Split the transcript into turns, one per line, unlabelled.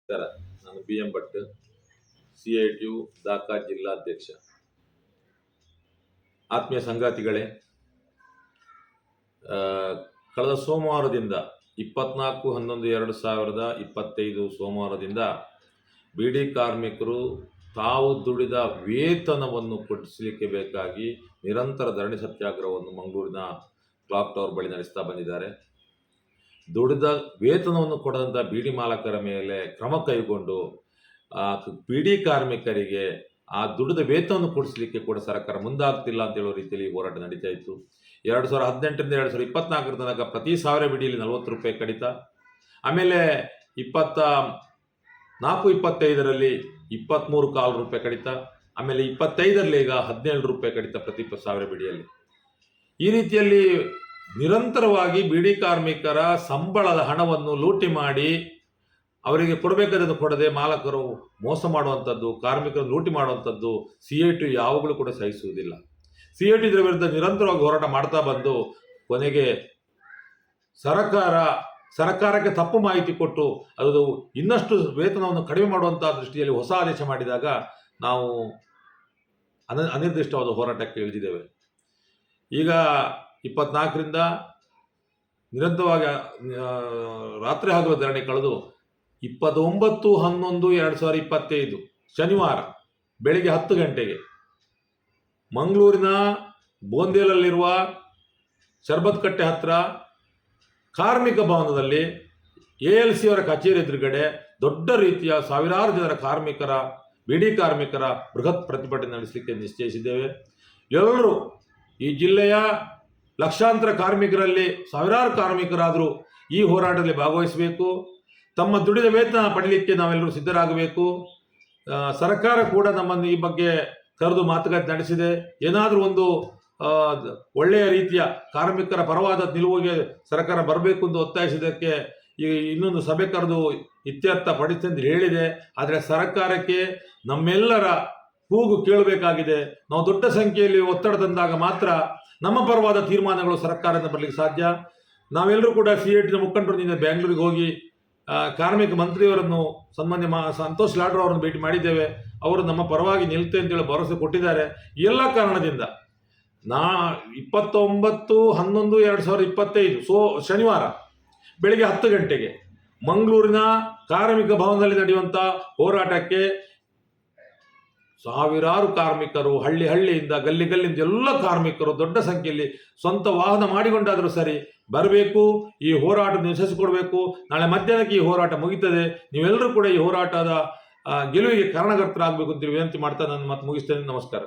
ನಮಸ್ಕಾರ. ನಾನು BM Bhat, CITU ದಾಖಾ ಜಿಲ್ಲಾಧ್ಯಕ್ಷ. ಆತ್ಮೀಯ ಸಂಗಾತಿಗಳೇ, ಕಳೆದ ಸೋಮವಾರದಿಂದ 24/11/2025 ಸೋಮವಾರದಿಂದ ಬಿಡಿ ಕಾರ್ಮಿಕರು ತಾವು ದುಡಿದ ವೇತನವನ್ನು ಕೊಡಿಸಲಿಕ್ಕೆ ಬೇಕಾಗಿ ನಿರಂತರ ಧರಣಿ ಸತ್ಯಾಗ್ರಹವನ್ನು ಮಂಗಳೂರಿನ ಕ್ಲಾಕ್ ಟವರ್ ಬಳಿ ನಡೆಸ್ತಾ ಬಂದಿದ್ದಾರೆ. ದುಡಿದ ವೇತನವನ್ನು ಕೊಡದಂಥ ಬಿಡಿ ಮಾಲಕರ ಮೇಲೆ ಕ್ರಮ ಕೈಗೊಂಡು ಬಿಡಿ ಕಾರ್ಮಿಕರಿಗೆ ಆ ದುಡಿದ ವೇತನವನ್ನು ಕೊಡಿಸಲಿಕ್ಕೆ ಕೂಡ ಸರ್ಕಾರ ಮುಂದಾಗ್ತಿಲ್ಲ ಅಂತ ಹೇಳೋ ರೀತಿಯಲ್ಲಿ ಹೋರಾಟ ನಡೀತಾ ಇತ್ತು. 2018ರಿಂದ 2024 ತನಕ ಪ್ರತಿ 1000 ಬಿಡಿಯಲ್ಲಿ 40 ರೂಪಾಯಿ ಕಡಿತ, ಆಮೇಲೆ 24-25ರಲ್ಲಿ 23.25 ರೂಪಾಯಿ ಕಡಿತ, ಆಮೇಲೆ 25ರಲ್ಲಿ ಈಗ 17 ರೂಪಾಯಿ ಕಡಿತ ಪ್ರತಿ 1000 ಬಿಡಿಯಲ್ಲಿ. ಈ ರೀತಿಯಲ್ಲಿ ನಿರಂತರವಾಗಿ ಬಿಡಿ ಕಾರ್ಮಿಕರ ಸಂಬಳದ ಹಣವನ್ನು ಲೂಟಿ ಮಾಡಿ ಅವರಿಗೆ ಕೊಡಬೇಕಾದನ್ನು ಕೊಡದೆ ಮಾಲಕರು ಮೋಸ ಮಾಡುವಂಥದ್ದು, ಕಾರ್ಮಿಕರನ್ನು ಲೂಟಿ ಮಾಡುವಂಥದ್ದು CITU ಯಾವಾಗಲೂ ಕೂಡ ಸಹಿಸುವುದಿಲ್ಲ. CITU ಇದರ ವಿರುದ್ಧ ನಿರಂತರವಾಗಿ ಹೋರಾಟ ಮಾಡ್ತಾ ಬಂದು ಕೊನೆಗೆ ಸರ್ಕಾರಕ್ಕೆ ತಪ್ಪು ಮಾಹಿತಿ ಕೊಟ್ಟು ಅದು ಇನ್ನಷ್ಟು ವೇತನವನ್ನು ಕಡಿಮೆ ಮಾಡುವಂಥ ದೃಷ್ಟಿಯಲ್ಲಿ ಹೊಸ ಆದೇಶ ಮಾಡಿದಾಗ ನಾವು ಅನಿರ್ದಿಷ್ಟವಾದ ಹೋರಾಟಕ್ಕೆ ಇಳಿದಿದ್ದೇವೆ. ಈಗ 24ರಿಂದ ನಿರಂತರವಾಗಿ ರಾತ್ರಿ ಹಗಲು ಧರಣಿ ಕಳೆದು 29/11/2025 ಶನಿವಾರ ಬೆಳಿಗ್ಗೆ 10 ಗಂಟೆಗೆ ಮಂಗಳೂರಿನ ಬೋಂದೇಲಲ್ಲಿರುವ ಶರ್ಬತ್ ಕಟ್ಟೆ ಹತ್ತಿರ ಕಾರ್ಮಿಕ ಭವನದಲ್ಲಿ ALC ಅವರ ಕಚೇರಿ ಎದುರುಗಡೆ ದೊಡ್ಡ ರೀತಿಯ ಸಾವಿರಾರು ಜನರ ಬಿಡಿ ಕಾರ್ಮಿಕರ ಬೃಹತ್ ಪ್ರತಿಭಟನೆ ನಡೆಸಲಿಕ್ಕೆ ನಿಶ್ಚಯಿಸಿದ್ದೇವೆ. ಎಲ್ಲರೂ ಈ ಜಿಲ್ಲೆಯ ಲಕ್ಷಾಂತರ ಕಾರ್ಮಿಕರಲ್ಲಿ ಸಾವಿರಾರು ಕಾರ್ಮಿಕರಾದರೂ ಈ ಹೋರಾಟದಲ್ಲಿ ಭಾಗವಹಿಸಬೇಕು. ತಮ್ಮ ದುಡಿದ ವೇತನ ಪಡೀಲಿಕ್ಕೆ ನಾವೆಲ್ಲರೂ ಸಿದ್ಧರಾಗಬೇಕು. ಸರ್ಕಾರ ಕೂಡ ನಮ್ಮನ್ನು ಈ ಬಗ್ಗೆ ಕರೆದು ಮಾತುಕತೆ ನಡೆಸಿದೆ. ಏನಾದರೂ ಒಂದು ಒಳ್ಳೆಯ ರೀತಿಯ ಕಾರ್ಮಿಕರ ಪರವಾದ ನಿಲುವಿಗೆ ಸರ್ಕಾರ ಬರಬೇಕು ಎಂದು ಒತ್ತಾಯಿಸಿದ್ದಕ್ಕೆ ಇನ್ನೊಂದು ಸಭೆ ಕರೆದು ಇತ್ಯರ್ಥ ಪಡಿಸಿ ಎಂದು ಹೇಳಿದೆ. ಆದರೆ ಸರ್ಕಾರಕ್ಕೆ ನಮ್ಮೆಲ್ಲರ ಕೂಗು ಕೇಳಬೇಕಾಗಿದೆ. ನಾವು ದೊಡ್ಡ ಸಂಖ್ಯೆಯಲ್ಲಿ ಒತ್ತಡ ತಂದಾಗ ಮಾತ್ರ ನಮ್ಮ ಪರವಾದ ತೀರ್ಮಾನಗಳು ಸರ್ಕಾರದಿಂದ ಬರಲಿಕ್ಕೆ ಸಾಧ್ಯ. ನಾವೆಲ್ಲರೂ ಕೂಡ CITU ಮುಖಂಡರಿಂದ ಬೆಂಗಳೂರಿಗೆ ಹೋಗಿ ಕಾರ್ಮಿಕ ಮಂತ್ರಿಯವರನ್ನು ಸನ್ಮಾನ್ಯ ಸಂತೋಷ್ ಲಾಡ್ರು ಅವರನ್ನು ಭೇಟಿ ಮಾಡಿದ್ದೇವೆ. ಅವರು ನಮ್ಮ ಪರವಾಗಿ ನಿಲ್ತೆ ಅಂತೇಳಿ ಭರವಸೆ ಕೊಟ್ಟಿದ್ದಾರೆ. ಎಲ್ಲ ಕಾರಣದಿಂದ 29/11/2025 ಶನಿವಾರ ಬೆಳಿಗ್ಗೆ 10 ಗಂಟೆಗೆ ಮಂಗಳೂರಿನ ಕಾರ್ಮಿಕ ಭವನದಲ್ಲಿ ನಡೆಯುವಂಥ ಹೋರಾಟಕ್ಕೆ ಸಾವಿರಾರು ಕಾರ್ಮಿಕರು ಹಳ್ಳಿಯಿಂದ ಗಲ್ಲಿಯಿಂದ ಎಲ್ಲ ಕಾರ್ಮಿಕರು ದೊಡ್ಡ ಸಂಖ್ಯೆಯಲ್ಲಿ ಸ್ವಂತ ವಾಹನ ಮಾಡಿಕೊಂಡಾದರೂ ಸರಿ ಬರಬೇಕು. ಈ ಹೋರಾಟ ಯಶಸ್ವಿಗೊಳ್ಳಬೇಕು. ನಾಳೆ ಮಧ್ಯಾಹ್ನಕ್ಕೆ ಈ ಹೋರಾಟ ಮುಗಿತದೆ. ನೀವೆಲ್ಲರೂ ಕೂಡ ಈ ಹೋರಾಟದ ಗೆಲುವಿಗೆ ಕಾರಣಕರ್ತರಾಗಬೇಕು ಅಂತ ವಿನಂತಿ ಮಾಡ್ತಾ ನಾನು ಮಾತು ಮುಗಿಸ್ತೇನೆ. ನಮಸ್ಕಾರ.